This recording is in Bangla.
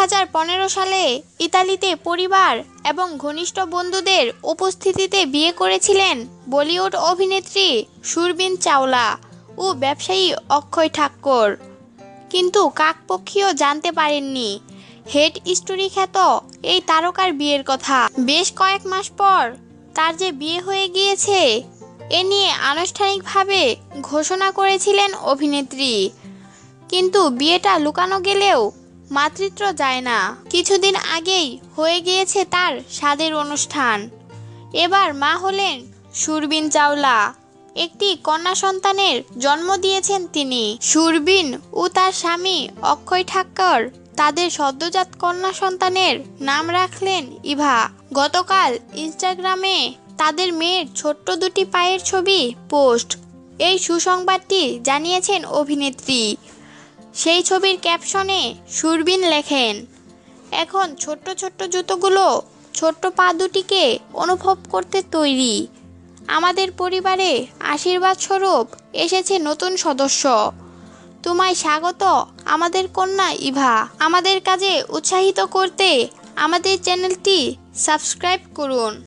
2015 সালে ইতালিতে পরিবার এবং ঘনিষ্ঠ বন্ধুদের উপস্থিতিতে বিয়ে করেছিলেন বলিউড অভিনেত্রী সুরবিন চাওলা ও ব্যবসায়ী অক্ষয় ঠাক্কর। কিন্তু কাকপক্ষীয় জানতে পারেননি হেড স্টোরি খ্যাত এই তারকার বিয়ের কথা। বেশ কয়েক মাস পর তার যে বিয়ে হয়ে গিয়েছে এ নিয়ে আনুষ্ঠানিকভাবে ঘোষণা করেছিলেন অভিনেত্রী। কিন্তু বিয়েটা লুকানো গেলেও মাতৃত্ব যায় না। কিছুদিন আগেই হয়ে গিয়েছে তার সাধের অনুষ্ঠান। এবার মা হলেন সুরবিন চাওলা। একটি কন্যা সন্তানের জন্ম দিয়েছেন তিনি। সুরবিন ও তার স্বামী অক্ষয় ঠাক্কর তাদের সদ্যজাত কন্যা সন্তানের নাম রাখলেন ইভা। গতকাল ইনস্টাগ্রামে তাদের মেয়ের ছোট্ট দুটি পায়ের ছবি পোস্ট। এই সুসংবাদটি জানিয়েছেন অভিনেত্রী। সেই ছবির ক্যাপশনে সুরবিন লেখেন, এখন ছোট্ট ছোট্ট জুতোগুলো ছোট্ট পা দুটিকে অনুভব করতে তৈরি। আমাদের পরিবারে আশীর্বাদ স্বরূপ এসেছে নতুন সদস্য। তোমায় স্বাগত আমাদের কন্যা ইভা। আমাদের কাজে উৎসাহিত করতে আমাদের চ্যানেলটি সাবস্ক্রাইব করুন।